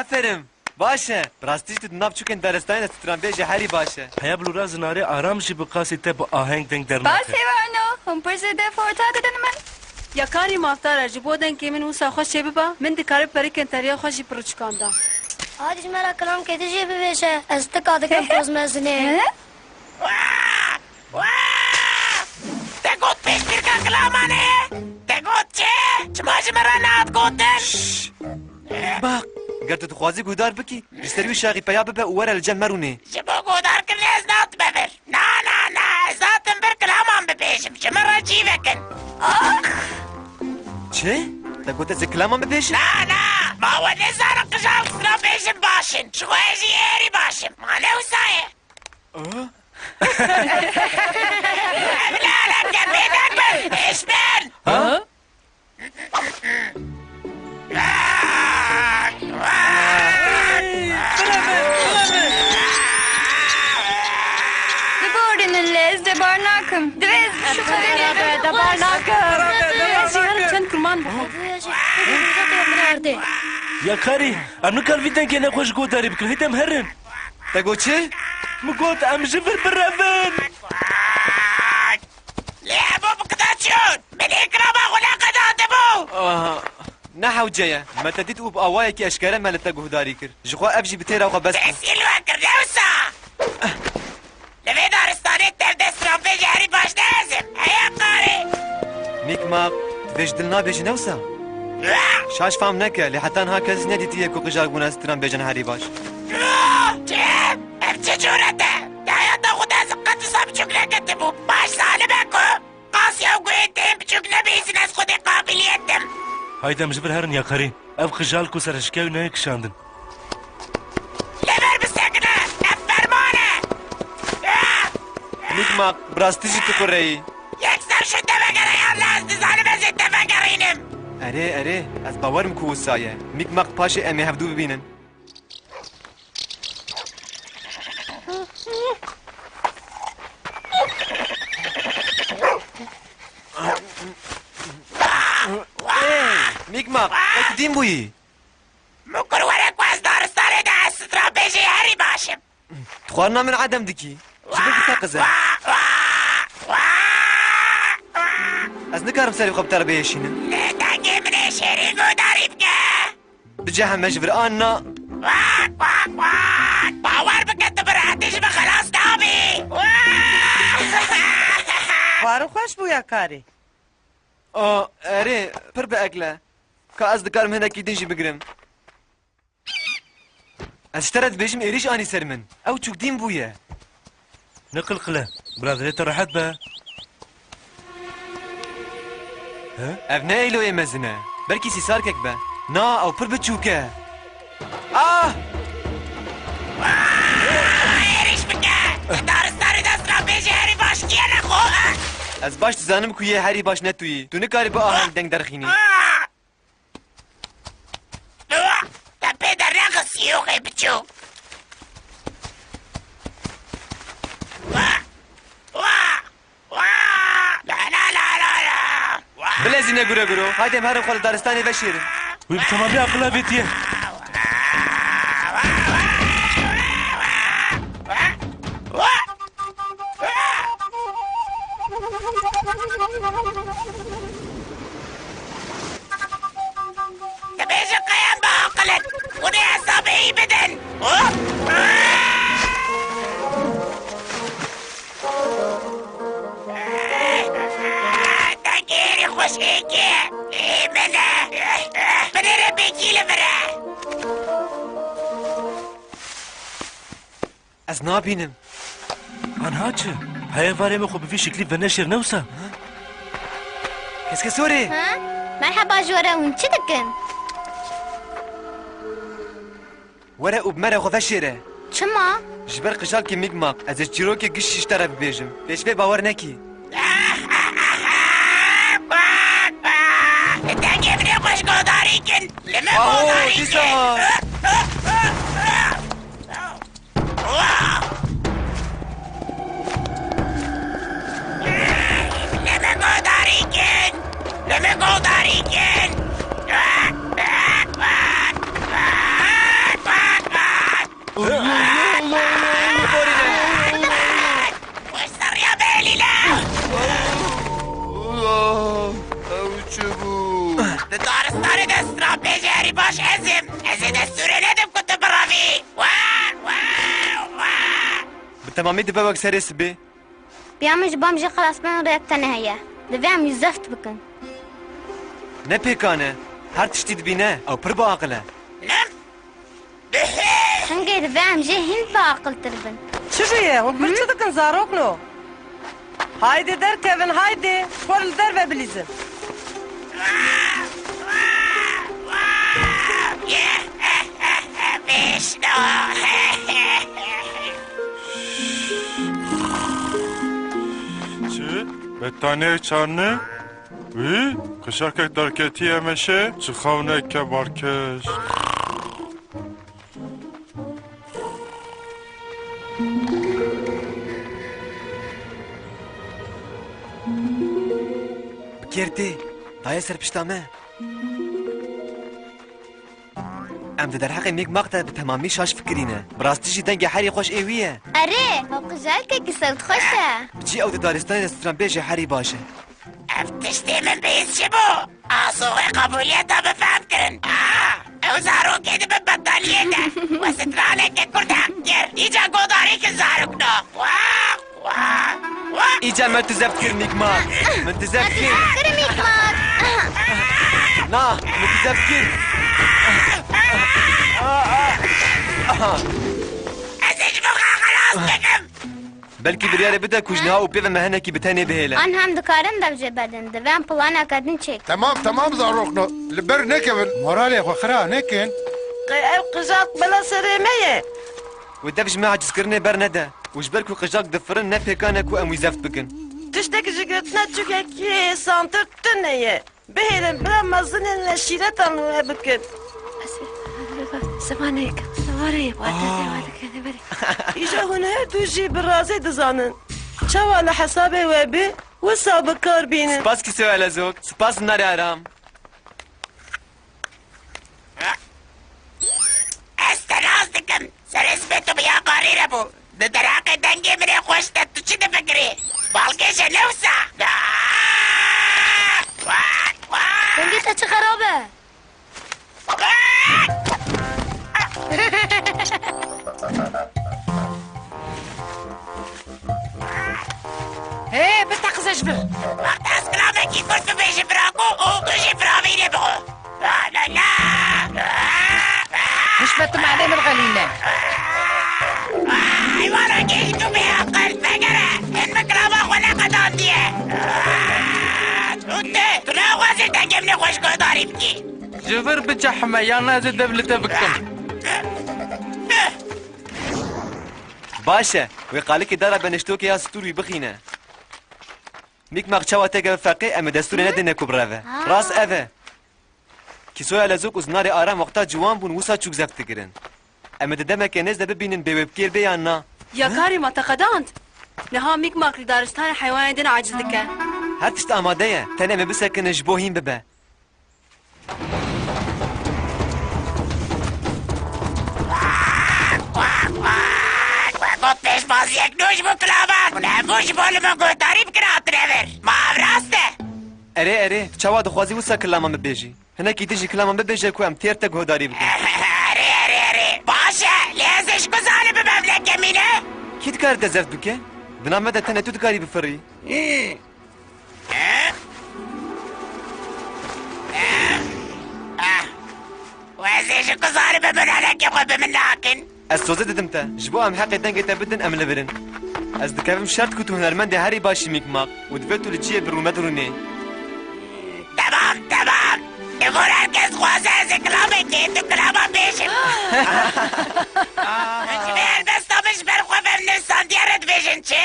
Aferin. باشه براستیش تو ناب چوکن درستان استران بیجه هری باشه هیا بلورا زناری آرام جی بقاسی تب آهنگ دنگ در نکه باشه وانو هم پرسیده فورتا دادن من یا کاری مافتار جبودن که من وسا خوش ببا من دکاره پریکن تریا خوشی پروچکاندا هادیش مرا کلام که دیجی ببیشه از تکاده کم پوز مزنه تگوت پیش بیرکا کلامانه تگوت چه؟ چما جمرا ناد گوتن باق گرت تو خوازی گودار بکی بستریو شاقی پیا ببه اوور الجن مرونه جبو گودار کرنی از نات ببر نا از ناتم بر کلامان ببیشم جمرا چی بکن چه؟ تا گوت از کلامان ببیش؟ نا ما و نزار قشاق سرا بیشم باشن شخوازی ایری باشم ما نوسایه لا كبيدك بل ايش بين ها؟ دبوردن الليز دبارناكم دويز دبارناكم سيارة چند کرمان بخو یا کاری ام نکار ویدن که نخوش گوداری بکن هیدم هرن تا گوت چه؟ مگود ام جفر برافن لعبوا بقداتشون من اكرامه ولا قداتبو نحو جاية ما تديت اوب اوايا كي اشكالا ما لتاقو هداري كر جخوا ابجي بتيرا وخا بس تأسيل وكر دوسا لفي دارستاني تبدستران في جهري باش لازم هيا قاري ميك ماق تفيش دلنا بيجي نوسا شاش فهم نكا لحتى نها كز نديتي يكو قجاق بناستران بيجن هاري باش جيب ابتي جورته دايا تاخد ازقات صاب شكلها كتبو باش سالبكو قاسي او قويتين بشكلها بيزنس خودي قابليتم هایدم جبر هرن یا کاری اف خجال کو سرشکاوی نه کشاندن لبر بسكنه افرمانه ميك ماق براستيجي تكوري يكسر شده بقره يا الله استزاني بزده بقرينم اري از باورم كو وسايا ميك ماق باشي امي هفدو ببينن ميك ماق اكدين بوي ممكن ورق واز دارستاني ده استرا بيجي هري باشم تخوارنا من عدم دكي جبل بتاقزة از نكارم ساري بخب تربية شينن لا تاقي من شريك وداري بقى بجاها مجبر انا باور بكت براتش بخلاص دابي خوارو خوش بو یا کاری اري پر بأكله كأز دكارم هنا كي دنجي بقرم اشترت بيجم إيريش اني سرمن او تشوك دين بويا نقل قله برادريت راحت به ابنائي لو يمزنا بركي سي ساركك با نا او پر بتشوكه ايريش بقى دارستاني ده استرا بيجي هري باش كي انا خو از باش تزانم كو يه هاري باش نتوي تو نكاري با آهنگ دنگ درخيني تبي درناق سيوخي بتشو بلازي نقول اقولو هايدي مهرم خول دارستاني بشير وی تمامی عقلا بیتیه تبيش القيام بعقلك ودي اصابعي بدن تاكيري خوشيكي من ربيكي لفرح از نابينم آنها چه؟ هیا وارم خوب بی شکلی و نشر نوسا كسك سوري ها مرحبا جورا ون چه دکن ورق وبمرة وخفشيرة چما جبر قشال كي ميك ماق از الجيروكي قش اشترى ببيجم ليش في باور نكي تاكي من يخش قوداريكن لما قوداريكن لما قوداريكن چبو دارستان دسترا بجاری باش ازم از دستور ندم كنت برافي به تمامی دبه وک سر سبه بیامش بامجی خلاص من ریت تنهیه دوام یزفت بکن نه پیکانه هر تشتی دبینه او پر با عقله هنگی دوام جه هند با عقل تربن چی بیه؟ هم پر چه دکن زاروک نو؟ haydi der Kevin haydi. Kol der ve bilizin. چی؟ بتانه چانه؟ وی؟ قشاکک درکتی امشه؟ چه خونه که بارکش؟ بکرده دایه سر پشتامه ام در حق میک مقطع به تمامی شاش فکرینه براستی جی دنگ حری خوش ایویه اره او قجال که گسوت خوشه بچی او دارستان استران بیجه حری باشه افتشتی من بیز چی بو؟ آسوغ قبولیت ها بفهم کرن او زاروک ایده به بطالیه ده و سترانه که کرد حق کرد ایجا گوداری که زاروک نو ایجا من تزفت کر میک مار من تزفت کر کره میک مار نا من تزفت کر ازش بخوا خلاص بکم بلکی بریاره بده کجنها و پیو مهنکی بتانه بهیله آن هم دکارن دو بدن دوام پلانا کردن چک تمام زاروخنا لبر نكبن مورالي خو خرا نكن Ev kıjak bela seremeye. و دفش ما عجز کرنه بر نده وش برکو قجاق دفرن نه پیکانه کو اموی زفت بکن Tişteki jigretine çükeki santır tüneye. Behirin bira mazının şiret anlığa bükün. زمانك سواري واتزي كذا بري İşe hune tujی برازه dizanın. Çava le hesabı ve bi ve sabıkar binin. سپاس کی سوال زوک سپاس ناری آرام استناز دکم سر اسمتو بیا قاری ربو ده دراق دنگی منی خوشتا تو چی نفکری بالکش نوسا دنگی تا چه خرابه هی بستقزش بر وقت از کلامه کی کرد ببیش براکو او دوشی براوی نبو لا لا مش بتم علينا الغليلة وانا جيتو بها قلت فقرة ان مكرامة ولا قدام ديه تنا وازي تنجمني خوش قداري بكي جفر بجحمة يا نازل دبلته بكم باشه وی قالی که داره بنشتو که یا ستوری بخینه میک مقچه تگه فقی اما دستور ندینه کبره راس اوه کی سوال زوک از ناری آرام وقتا جوان بون وسا چوک زفت گرن اما دمه که نزده ببینن به وبکیر بیان نا يا كاري ما تقدانت نها ميك ماكري دارستان حيوان دين عاجز دكا هر تشت آماده تنه اما بسکن جبوهیم ببه پیش بازی یک نوش بو کلابات نفوش بول من گوتاری بکرات نور ما راسته اره چوا دخوازی وسا کلاما ببیجی هنه کی دیجی کلاما ببیجه که ام تیر تک هداری بکن اره باشه لیزش گزاله به مملکه مینه کی دکار دزفت بکه؟ بنامه ده تنه تو دکاری بفری وزش گزاله به مملکه خود به من لاکن از سوزه ددم تا جبو ام حق دنگه تا بدن ام لبرن از دکافم شرط کتو هنرمند هری باشی میک ماق و دفتو لجیه برومد رونه تمام نقول هركز خوازه از کلامه که تو کلامه بیشن جبیر بستامش برخواه نستان دیارت بیشن چه؟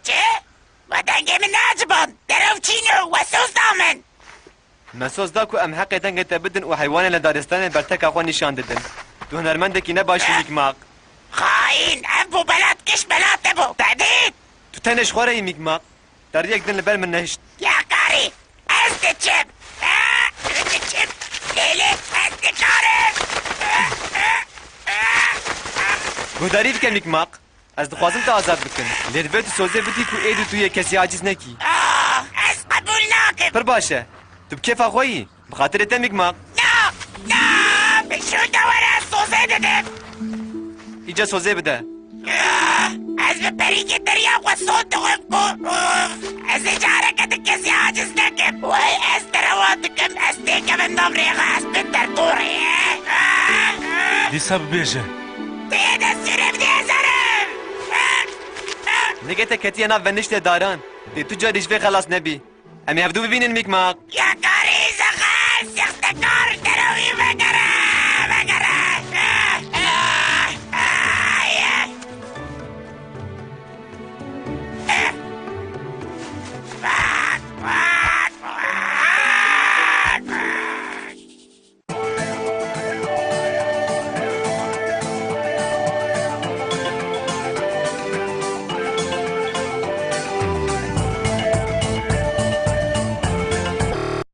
چه؟ و دنگه من ناجبان درو چینو و سوز دامن مسوز دا کو ام حق دنگه تا بدن و حیوان لدارستان برتک اخوان نشان ددن تو هنرمند کی نباشی میک ماق خاين ابو بلد كش بلاد ابو تعديد تو تنش خوره میک ماق در یک دن لبر من نهشت يا كاري استجب استجب ليلي استجاري Guhdarî bike mikmak. Ez dixwazim te azad bikin. Lê divê tu sozê bidî ku êdî tu yê kesî aciz nekî. Ez qebul nakim. Pir baş e. Tu bi kêfa xwe yî. Bi xatirê te mikmak. Na, bişû de were ez sozê didim. Îca sozê bide. Ez bi perîkê deriya xwe son dixwim ku ez ê careke di kesî aciz nekim. Wey ez derewa dikim ez têkevim nav rêxa ez bin dertorê. Dîsa bibêje. Tê destûrê bidê zerim. Nigê te ketiye nav veniştê daran. Tê tu carî ji vê xelas nebî. Em ê hevdû bibînin mikmak. Yaka